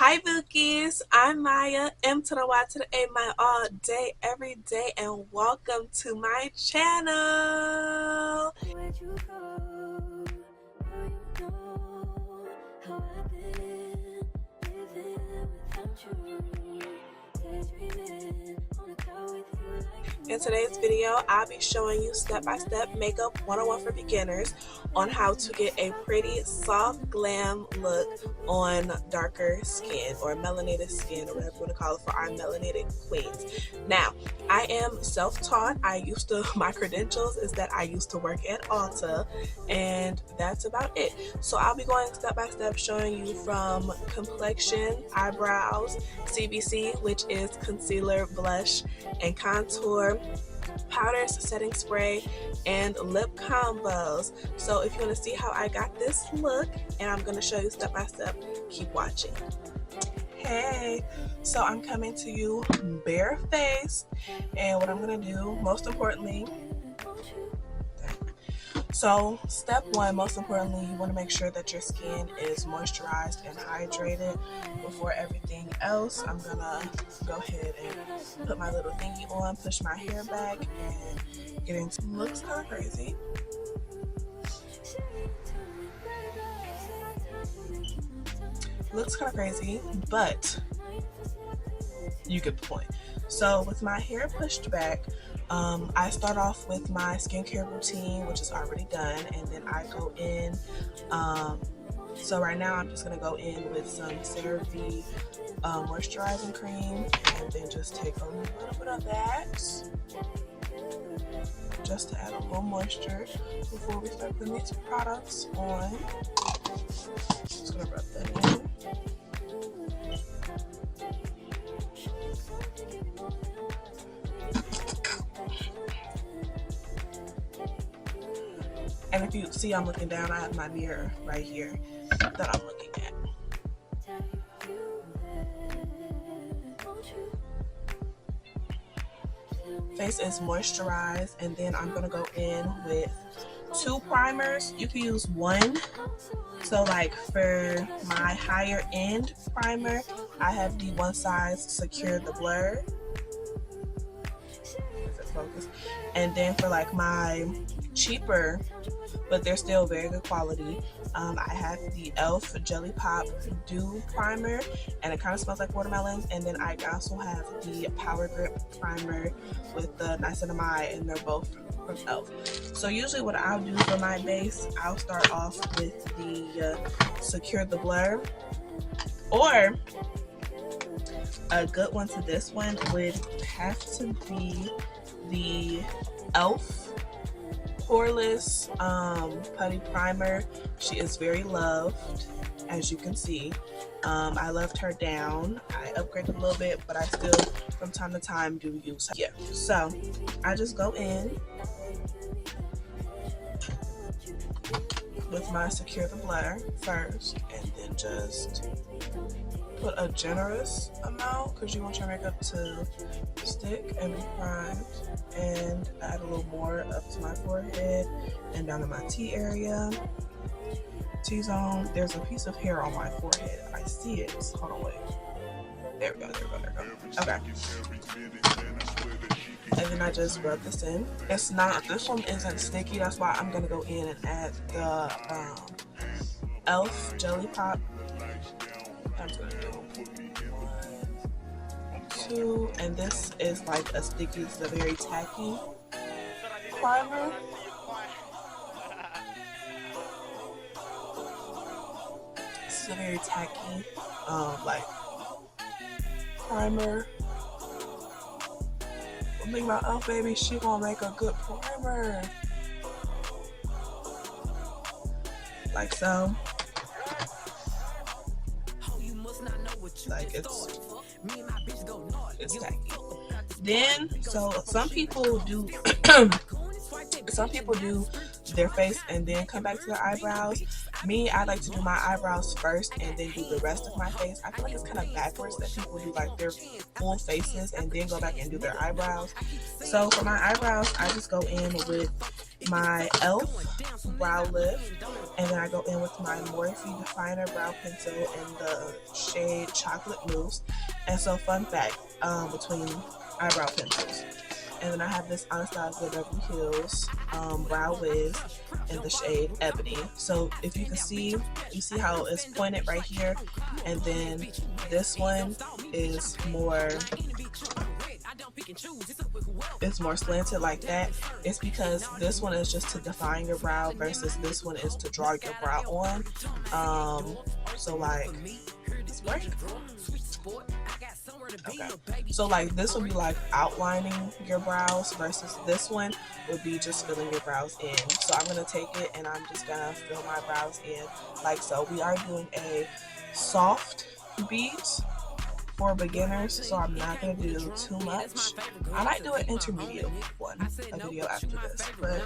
Hi Bookies, I'm Maya, M to the Y to the A, my all day, every day, and welcome to my channel. Where'd you go? Now you know how I've been living without you. Daydreaming on a cloud with you like in today's video, I'll be showing you step-by-step makeup 101 for beginners on how to get a pretty soft glam look on darker skin or melanated skin or whatever you want to call it for our melanated queens. Now, I am self-taught. My credentials is that I used to work at Ulta, and that's about it. So I'll be going step-by-step showing you from complexion, eyebrows, CBC, which is concealer, blush, and contour, powders, setting spray, and lip combos. So if you want to see how I got this look, and I'm going to show you step by step, keep watching. Hey, so I'm coming to you barefaced, and what I'm going to do, most importantly, so step one, most importantly, you want to make sure that your skin is moisturized and hydrated. Before everything else, I'm going to go ahead and put my little thingy on, push my hair back, and get into looks kind of crazy. Looks kind of crazy, but you get the point. So with my hair pushed back, I start off with my skincare routine, which is already done, and then I go in. So right now I'm just going to go in with some CeraVe moisturizing cream, and then just take a little bit of that just to add a little moisture before we start putting these products on. Just going to rub that in. And if you see I'm looking down, I have my mirror right here that I'm looking at. Face is moisturized, and then I'm going to go in with 2 primers. You can use 1. So like for my higher end primer, I have the One Size Secure the Blur. Focus. And then for like my cheaper, but they're still very good quality, I have the e.l.f. Jelly Pop Dew Primer, and it kind of smells like watermelon. And then I also have the Power Grip Primer with the niacinamide, and they're both from e.l.f. So usually what I'll do for my base, I'll start off with the Secure the Blur, or a good one to this one would have to be the e.l.f. Poreless Putty Primer. She is very loved, as you can see. I loved her down. I upgraded a little bit, but I still from time to time do use her. Yeah, so I just go in with my Secure the Blur first, and then just put a generous amount because you want your makeup to stick and be primed, and add a little more up to my forehead and down to my T area, T-zone. There's a piece of hair on my forehead. I see it. Hold on, wait. There we go, there we go, there we go. Okay. And then I just rub this in. It's not, this one isn't sticky. That's why I'm gonna go in and add the e.l.f. Jelly Pop. I'm just gonna do 1, 2, and this is like a sticky, it's a very tacky primer. This is a very tacky, like primer. One thing about e.l.f. baby, she gonna make a good primer. Like so. Like it's tacky. Then, so some people do their face and then come back to their eyebrows. Me, I like to do my eyebrows first and then do the rest of my face. I feel like it's kind of backwards that people do like their full faces and then go back and do their eyebrows. So for my eyebrows, I just go in with my e.l.f. brow lift, And then I go in with my Morphe Definer Brow Pencil in the shade Chocolate Mousse. And so, fun fact, between eyebrow pencils. And then I have this Anastasia Beverly Hills Brow Wiz in the shade Ebony. So if you can see, you see how it's pointed right here. And then this one is more, it's more slanted like that. It's because this one is just to define your brow versus this one is to draw your brow on. So like, okay, so like this would be like outlining your brows versus this one would be just filling your brows in. So I'm gonna take it and I'm just gonna fill my brows in like so. We are doing a soft beat for beginners, so I'm not going to do too much. I might do an intermediate one, a video after this, but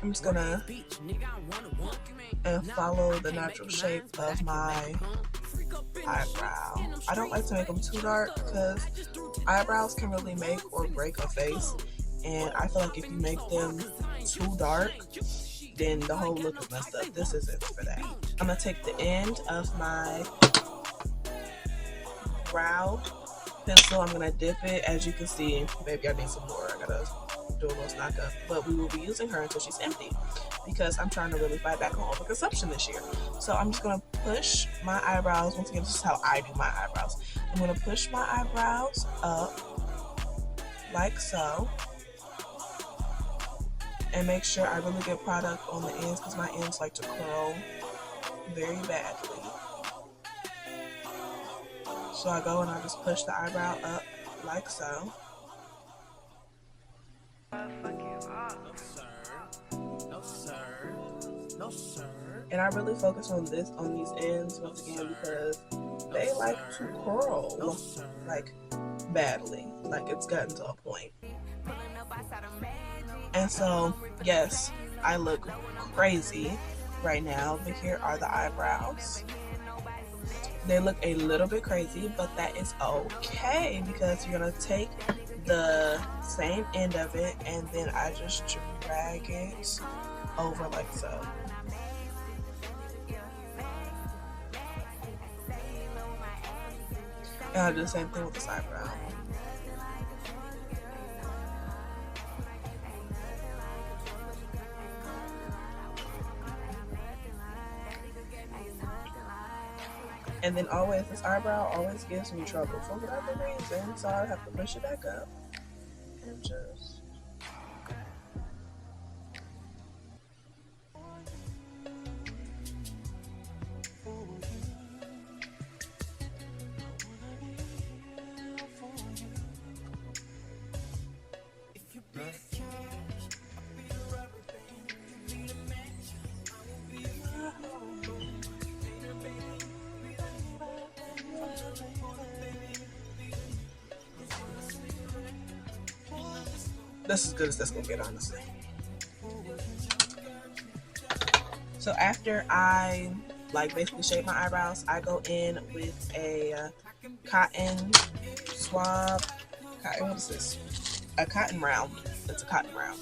I'm just going to follow the natural shape of my eyebrow. I don't like to make them too dark because eyebrows can really make or break a face, and I feel like if you make them too dark, then the whole look is messed up. This isn't for that. I'm going to take the end of my brow pencil. I'm gonna dip it. As you can see, maybe I need some more. I gotta do a little stock up, but we will be using her until she's empty because I'm trying to really fight back on overconsumption this year. So I'm just gonna push my eyebrows. Once again, this is how I do my eyebrows. I'm gonna push my eyebrows up like so and make sure I really get product on the ends because my ends like to curl very badly. So I go and I just push the eyebrow up like so. And I really focus on this, on these ends once again because they like to curl like badly, like it's gotten to a point. And so yes, I look crazy right now, but here are the eyebrows. They look a little bit crazy, but that is okay because you're gonna take the same end of it and then I just drag it over like so. And I'll do the same thing with this eyebrow. And then always, this eyebrow always gives me trouble for whatever reason, so I have to push it back up and just. That's as good as that's gonna get, honestly. So after I like basically shape my eyebrows, I go in with a cotton swab. What is this? A cotton round. It's a cotton round.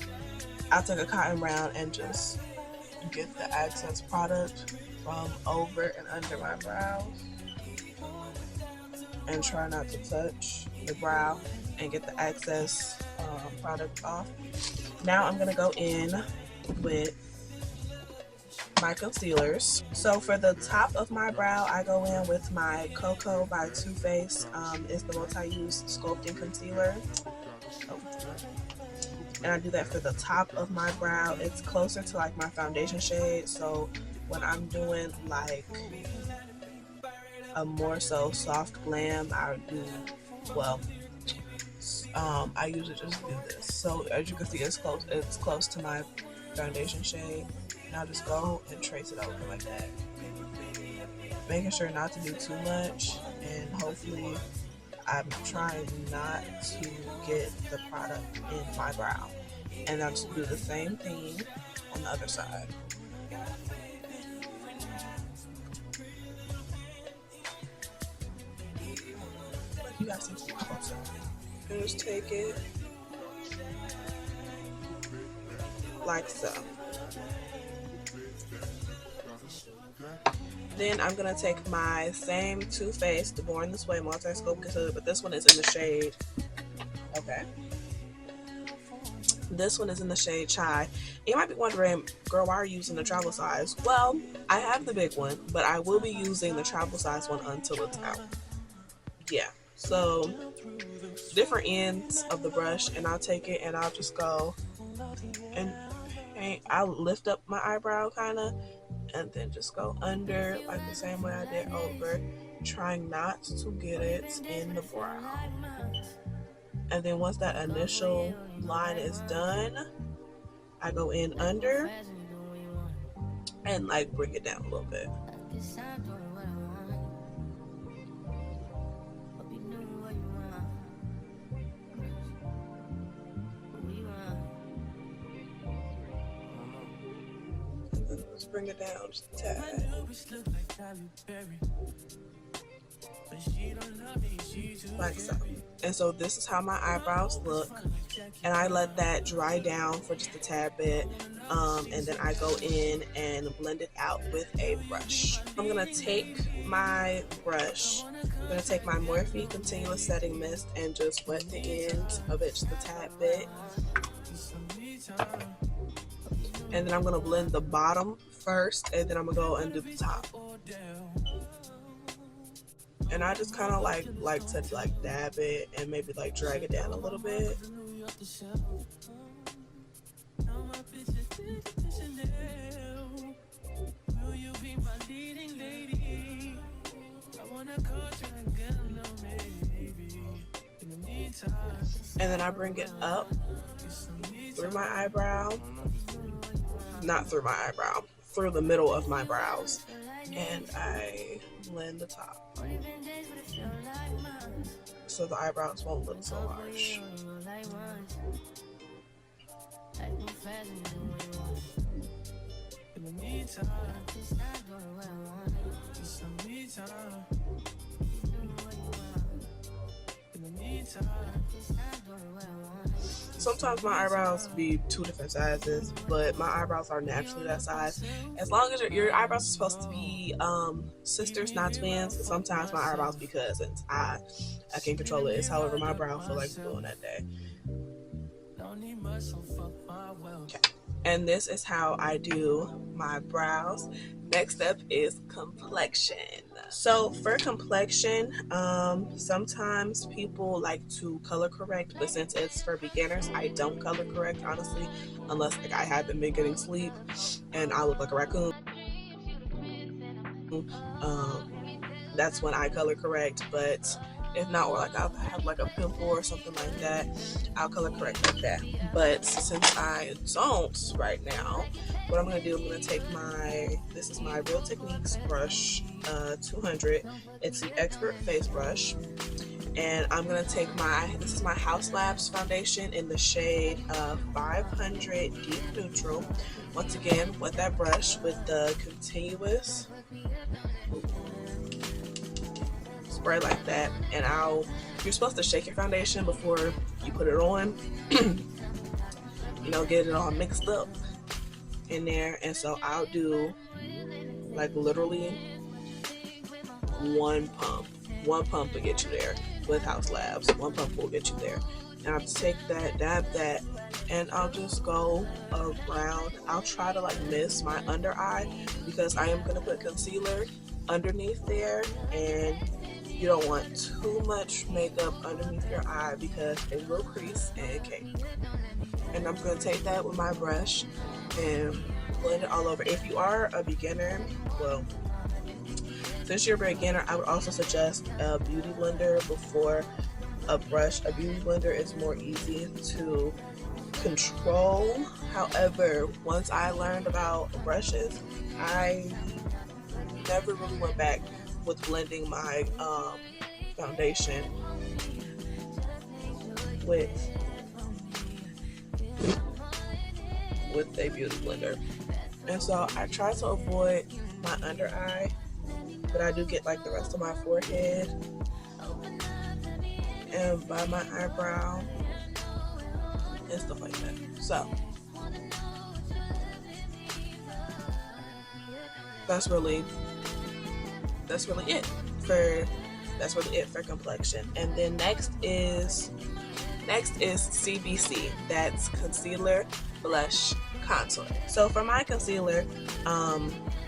I'll take a cotton round and just get the excess product from over and under my brows and try not to touch the brow and get the excess product off. Now I'm gonna go in with my concealers. So for the top of my brow, I go in with my Cocoa by Too Faced. It's the multi-use sculpting concealer. And I do that for the top of my brow. It's closer to like my foundation shade, so when I'm doing like a more so soft glam, I do, well, I usually just do this. So as you can see, it's close to my foundation shade. And I'll just go and trace it over like that, making sure not to do too much, and hopefully I'm trying not to get the product in my brow. And I'll just do the same thing on the other side. You guys see it closer. And just take it like so. then I'm going to take my same Too Faced Born This Way multi-scope concealer, but this one is in the shade, okay, this one is in the shade Chai. You might be wondering, girl, why are you using the travel size? Well, I have the big one, but I will be using the travel size one until it's out. Yeah, so different ends of the brush, and I'll take it and I'll just go and paint. I'll lift up my eyebrow kind of, and then just go under like the same way I did over, trying not to get it in the brow. And then once that initial line is done, I go in under and like bring it down a little bit. And then let's bring it down just a tad. Like so. And so this is how my eyebrows look, and I let that dry down for just a tad bit, and then I go in and blend it out with a brush. I'm gonna take my brush, I'm gonna take my Morphe Continuous Setting Mist and just wet the ends of it just a tad bit, and then I'm gonna blend the bottom first, and then I'm gonna go and do the top. And I just kind of like to like dab it and maybe like drag it down a little bit. And then I bring it up through my eyebrow, not through my eyebrow, through the middle of my brows, and I blend the top so the eyebrows won't look so harsh. Sometimes my eyebrows be two different sizes, but my eyebrows are naturally that size. As long as your eyebrows are supposed to be sisters, not twins. Sometimes my eyebrows be cousins. I can't control it. It's however my brow feel like doing that day. Okay. And this is how I do my brows. Next up is complexion. So for complexion, sometimes people like to color correct, but since it's for beginners, I don't color correct, honestly, unless like I haven't been getting sleep and I look like a raccoon. That's when I color correct, but if not, or like I'll have like a pimple or something like that, I'll color correct like that. But since I don't right now, what I'm going to do, I'm going to take this is my Real Techniques brush, 200. It's the Expert Face Brush. And I'm going to take this is my House Labs foundation in the shade 500 Deep Neutral. Once again, with that brush, with the continuous spray like that, and you're supposed to shake your foundation before you put it on, you know, get it all mixed up in there. And so I'll do like literally one pump will get you there with House Labs. One pump will get you there. And I'll take that, dab that, and I'll just go around. I'll try to like miss my under eye because I am going to put concealer underneath there, and you don't want too much makeup underneath your eye because it will crease and cake. And I'm going to take that with my brush and blend it all over. If you are a beginner, well, since you're a beginner, I would also suggest a beauty blender before a brush. A beauty blender is more easy to control. However, once I learned about brushes, I never really went back with blending my foundation with a beauty blender. And so I try to avoid my under eye, but I do get like the rest of my forehead and by my eyebrow and stuff like that. So that's really that's really it for complexion. And then next is CBC. That's concealer, blush, contour. So for my concealer,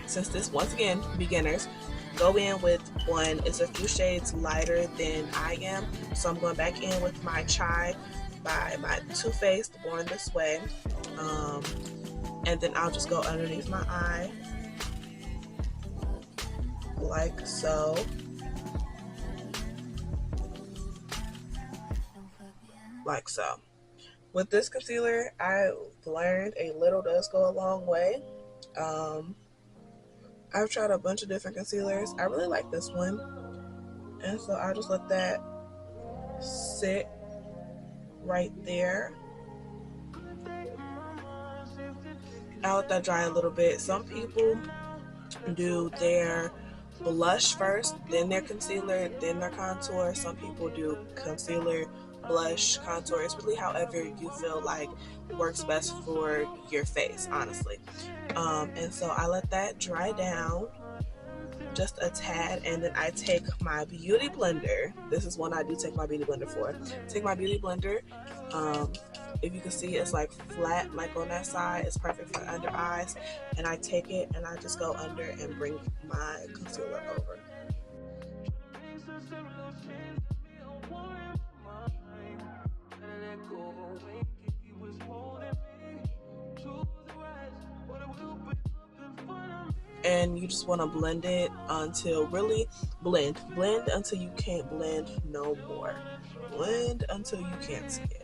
since this, once again, beginners, go in with one. It's a few shades lighter than I am, so I'm going back in with my Chai by my Too Faced Born This Way, and then I'll just go underneath my eye like so. Like so. With this concealer, I learned a little does go a long way. I've tried a bunch of different concealers. I really like this one, and so I'll just let that sit right there. I'll let that dry a little bit. Some people do their blush first, then their concealer, then their contour. Some people do concealer, blush, contour. It's really however you feel like works best for your face, honestly. And so I let that dry down just a tad, and then I take my beauty blender. This is one I do take my beauty blender for. Take my beauty blender. If you can see, it's like flat, like on that side. It's perfect for under eyes. And I take it and I just go under and bring my concealer over. And you just want to blend it until really blend until you can't blend no more. Blend until you can't see it.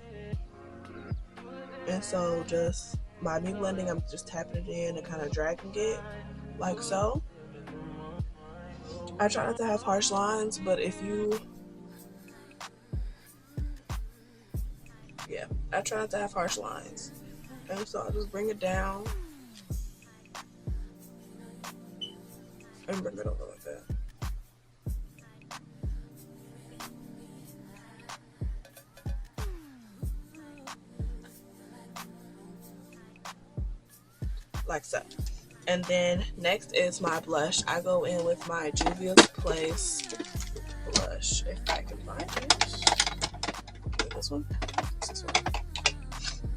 And so just by me blending, I'm just tapping it in and kind of dragging it like so. I try not to have harsh lines, but if you, I try not to have harsh lines. And so I'll just bring it down and bring it over like that. Like so. And then next is my blush. I go in with my Juvia's Place blush, if I can find it. This one? This one.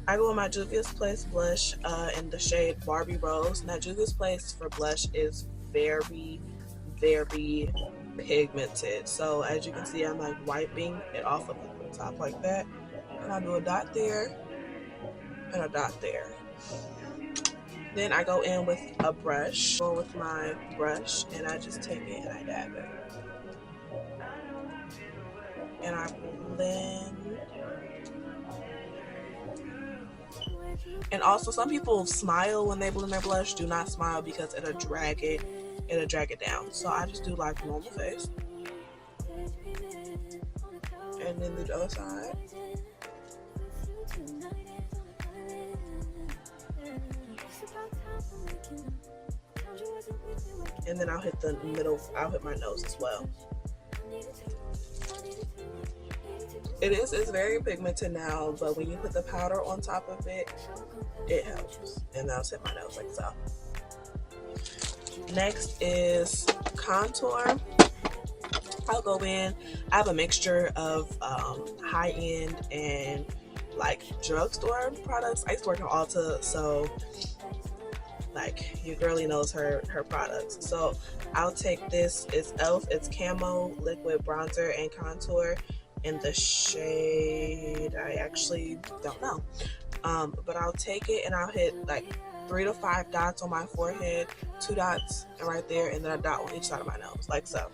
I go with my Juvia's Place blush in the shade Barbie Rose. Now Juvia's Place for blush is very, very pigmented. So as you can see, I'm like wiping it off of the top like that. And I do a dot there and a dot there. Then I go in with a brush. Go with my brush and I just take it and I dab it. And I blend. And also, some people smile when they blend their blush. Do not smile because it'll drag it down. So I just do like normal face. And then the other side. And then I'll hit the middle, I'll hit my nose as well. It's very pigmented now, but when you put the powder on top of it, it helps. And I'll hit my nose like so. Next is contour. I'll go in. I have a mixture of high-end and like drugstore products. I used to work in Ulta, so like your girlie knows her products. So I'll take this. It's e.l.f. It's Camo Liquid Bronzer and Contour in the shade I actually don't know. But I'll take it and I'll hit like 3 to 5 dots on my forehead, 2 dots and right there, and then a dot on each side of my nose, like so.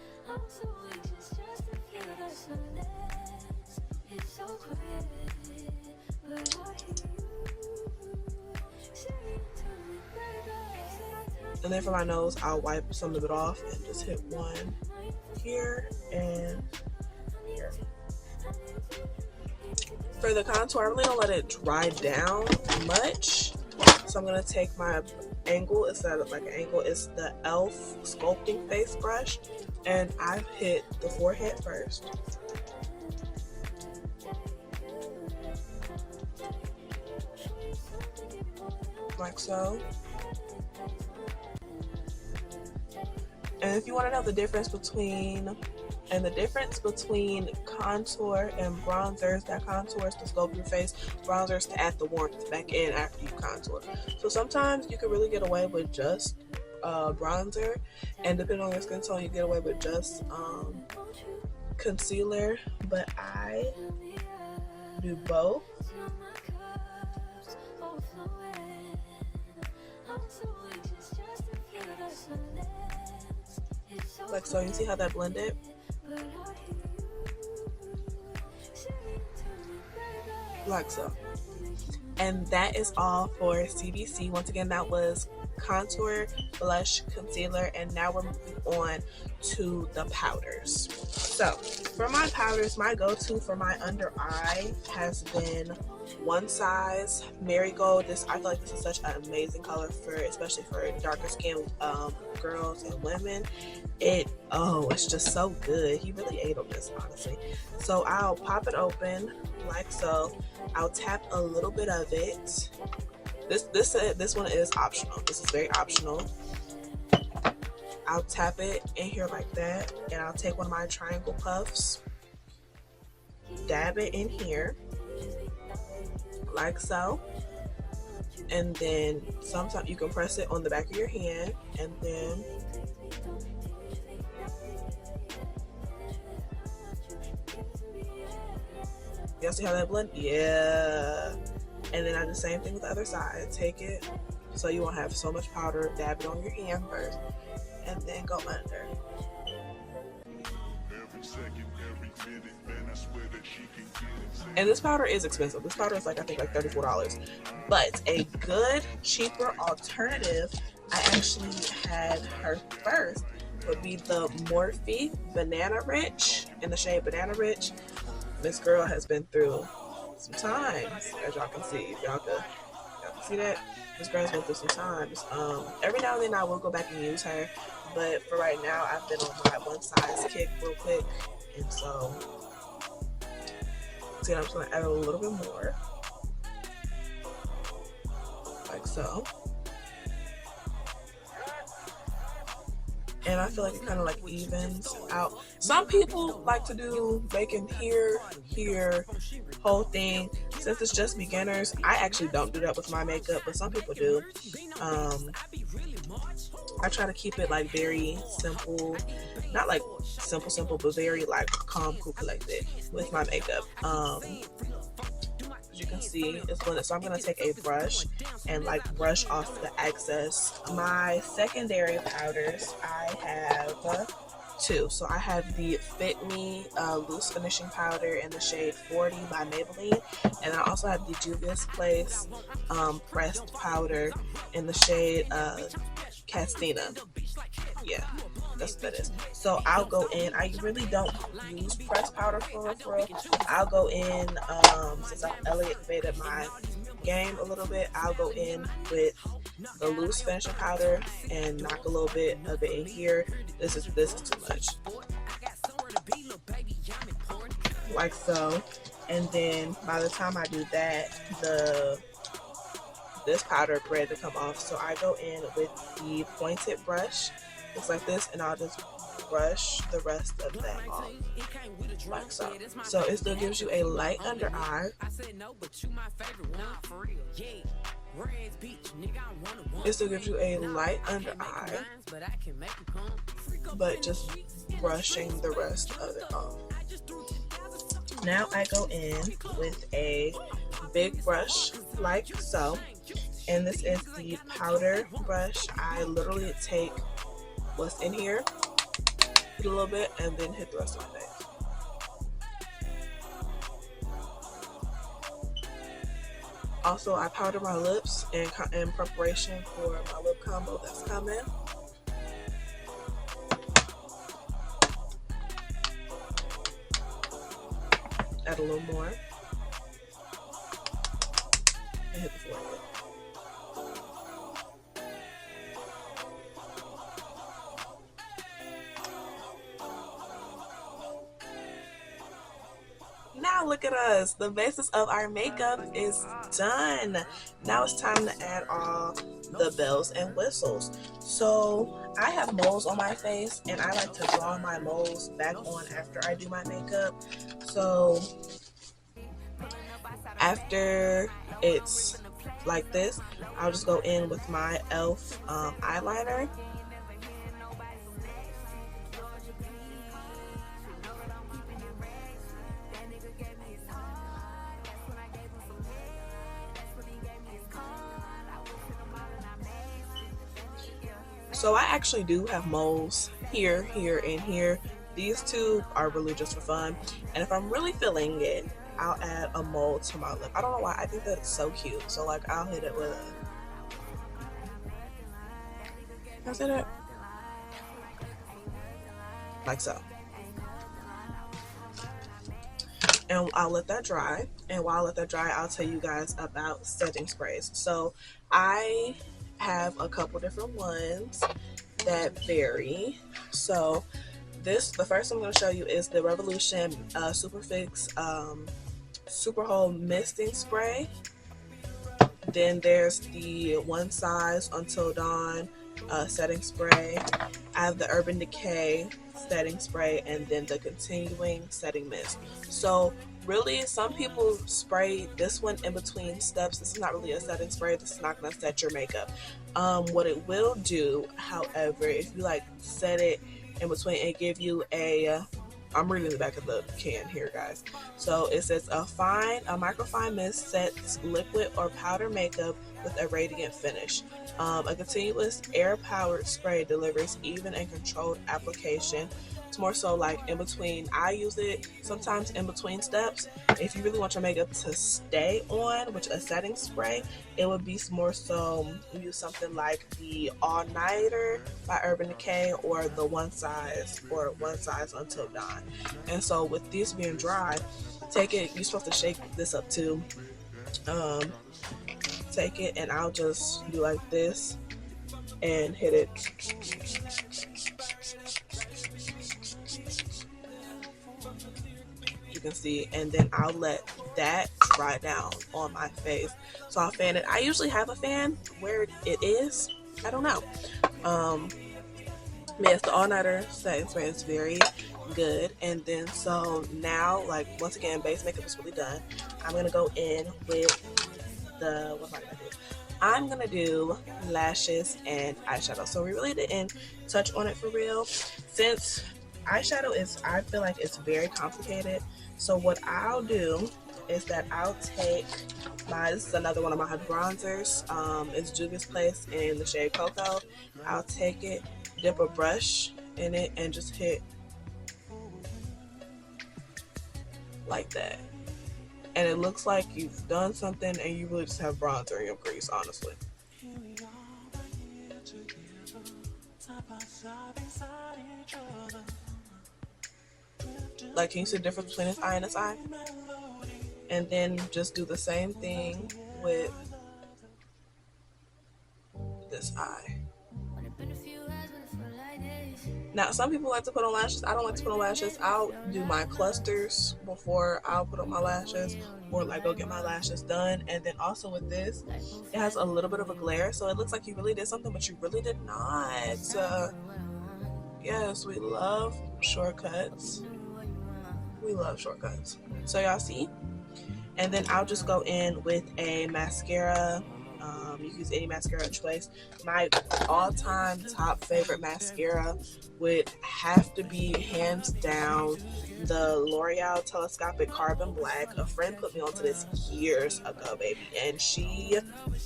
And then for my nose, I'll wipe some of it off and just hit one here and here. For the contour, I really don't let it dry down much. So I'm gonna take my angle, instead of like an angle, it's the e.l.f. Sculpting Face Brush. And I hit the forehead first. Like so. And if you want to know the difference between contour and bronzers, that contour is to sculpt your face, bronzers to add the warmth back in after you contour. So sometimes you can really get away with just bronzer, and depending on your skin tone, you get away with just concealer, but I do both. Like so, you see how that blended? Like so. And that is all for CBC. Once again, that was contour, blush, concealer, and now we're moving on to the powders. So for my powders, my go-to for my under eye has been One Size Marigold. I feel like this is such an amazing color especially for darker skin girls and women. It's just so good. He really ate on this, honestly. So I'll pop it open like so. I'll tap a little bit of it. This one is optional. This is very optional. I'll tap it in here like that, and I'll take one of my triangle puffs, dab it in here like so, and then sometimes you can press it on the back of your hand, and then y'all see how that blend? Yeah. And then I do the same thing with the other side. Take it so you won't have so much powder, dab it on your hand first, and then go under. And this powder is expensive. This powder is I think like $34. But a good, cheaper alternative I actually had her first would be the Morphe Banana Rich in the shade Banana Rich. This girl has been through some times, as y'all can see. Y'all can see that? This girl's been through some times. Every now and then I will go back and use her, but for right now I've been on my One Size kick real quick, and so see, I'm just gonna add a little bit more, like so. And I feel like it kind of like evens out. Some people like to do making here, whole thing. Since it's just beginners, I actually don't do that with my makeup, but some people do. I try to keep it like very simple, not like simple, but very like calm, cool, collected with my makeup. You can see it's blended, so I'm going to take a brush and like brush off the excess. My secondary powders, I have two. So I have the Fit Me loose finishing powder in the shade 40 by Maybelline, and I also have the Juvia's Place pressed powder in the shade Castina. Yeah, that's what that is. So I'll go in. I really don't use pressed powder for real. I'll go in, since I've elevated my game a little bit, I'll go in with the loose finishing powder and knock a little bit of it in here. This is too much. Like so. And then by the time I do that, this powder is ready to come off. So I go in with the pointed brush, looks like this, and I'll just brush the rest of that off, like so. So it still gives you a light under eye. It still gives you a light under eye, but just brushing the rest of it off. Now I go in with a big brush like so, and this is the powder brush. I literally take what's in here, hit a little bit, and then hit the rest of my face. Also, I powder my lips in preparation for my lip combo that's coming. Add a little more, and hit the forehead. Now wow, look at us. The basis of our makeup is done. Now it's time to add all the bells and whistles. So I have moles on my face, and I like to draw my moles back on after I do my makeup. So after it's like this, I'll just go in with my e.l.f. eyeliner. So I actually do have moles here, here, and here. These two are really just for fun. And if I'm really feeling it, I'll add a mole to my lip. I don't know why, I think that's so cute. So like I'll hit it with a, can I say that? Like so. And I'll let that dry. And while I let that dry, I'll tell you guys about setting sprays. So I have a couple different ones that vary. So the first I'm going to show you is the Revolution Super Fix Super Hold Misting Spray. Then there's the One Size Until Dawn setting spray. I have the Urban Decay setting spray, and then the Continuing Setting Mist. So really, some people spray this one in between steps. This is not really a setting spray. This is not going to set your makeup. What it will do, however, if you like set it in between and give you a I'm reading the back of the can here, guys. So it says a microfine mist sets liquid or powder makeup with a radiant finish. A continuous air-powered spray delivers even and controlled application. It's more so like in between. I use it sometimes in between steps. If you really want your makeup to stay on, which a setting spray, it would be more so use something like the All Nighter by Urban Decay or the One Size Until Dawn. And so with these being dry, take it, you're supposed to shake this up too. Take it, and I'll just do like this and hit it. You can see, and then I'll let that dry down on my face. So I'll fan it. I usually have a fan where it is. I don't know. Yes, the All Nighter setting spray is very good. And then so now, like, once again, base makeup is really done. I'm gonna go in with the, what am I gonna do? I'm gonna do lashes and eyeshadow. So we really didn't touch on it for real, since eyeshadow is, I feel like it's very complicated. So what I'll do is that I'll take this is another one of my bronzers. It's Juvia's Place in the shade Cocoa. I'll take it, dip a brush in it, and just hit like that. And it looks like you've done something and you really just have bronzer in your crease, honestly. Like, can you see the difference between this eye and this eye? And then just do the same thing with this eye. Now, some people like to put on lashes. I don't like to put on lashes. I'll do my clusters before I'll put on my lashes, or like go get my lashes done. And then also with this, it has a little bit of a glare, so it looks like you really did something, but you really did not. Yes, we love shortcuts. We love shortcuts. So y'all see? And then I'll just go in with a mascara. You can use any mascara of choice. My all-time top favorite mascara would have to be, hands down, the L'Oreal Telescopic Carbon Black. A friend put me onto this years ago, baby, and she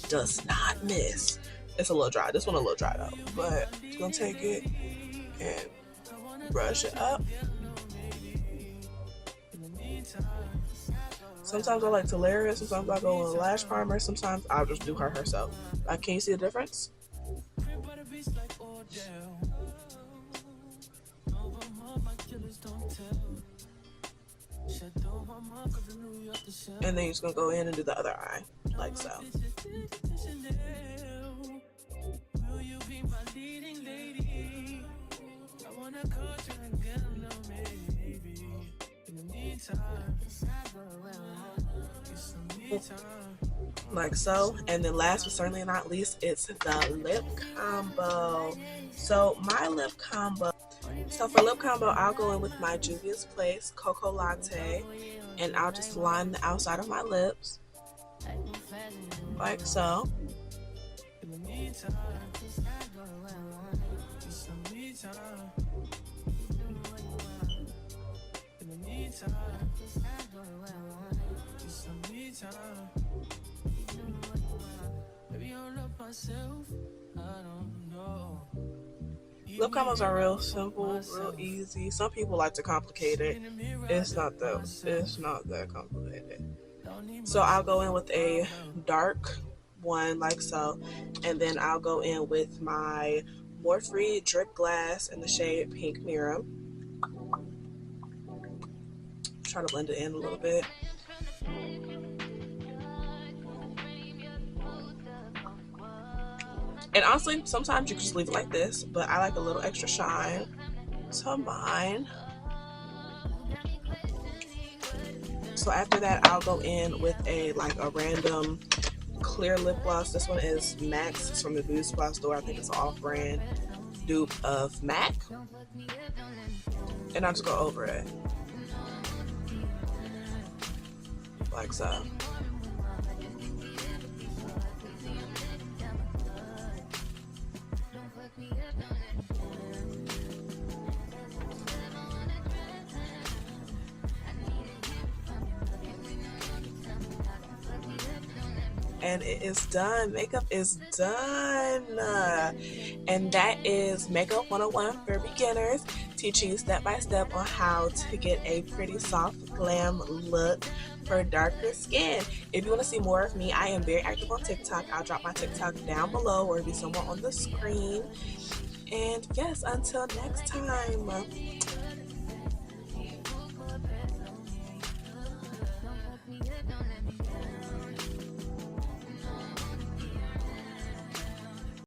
does not miss. It's a little dry. This one a little dry though, but I'm gonna take it and brush it up. Sometimes I like to layer it. Sometimes I go on a lash primer. Sometimes I'll just do her herself. Can you see the difference? And then you're just gonna go in and do the other eye, like so. like so. And then last but certainly not least, it's the lip combo. So my lip combo, so for lip combo, I'll go in with my Juvia's Place Cocoa Latte, and I'll just line the outside of my lips like so. Lip combos are real simple, real easy. Some people like to complicate it. It's not that complicated. So I'll go in with a dark one like so, and then I'll go in with my Morphe Drip Glass in the shade Pink Mirror. Try to blend it in a little bit. And honestly, sometimes you can just leave it like this, but I like a little extra shine to mine. So after that, I'll go in with a random clear lip gloss. This one is MAC's. It's from the Beauty Supply store. I think it's an off-brand dupe of MAC. And I'll just go over it like so. And it is done. Makeup is done. And that is Makeup 101 for beginners, teaching you step by step on how to get a pretty soft glam look for darker skin. If you want to see more of me, I am very active on TikTok. I'll drop my TikTok down below or it'll be somewhere on the screen. And yes, until next time.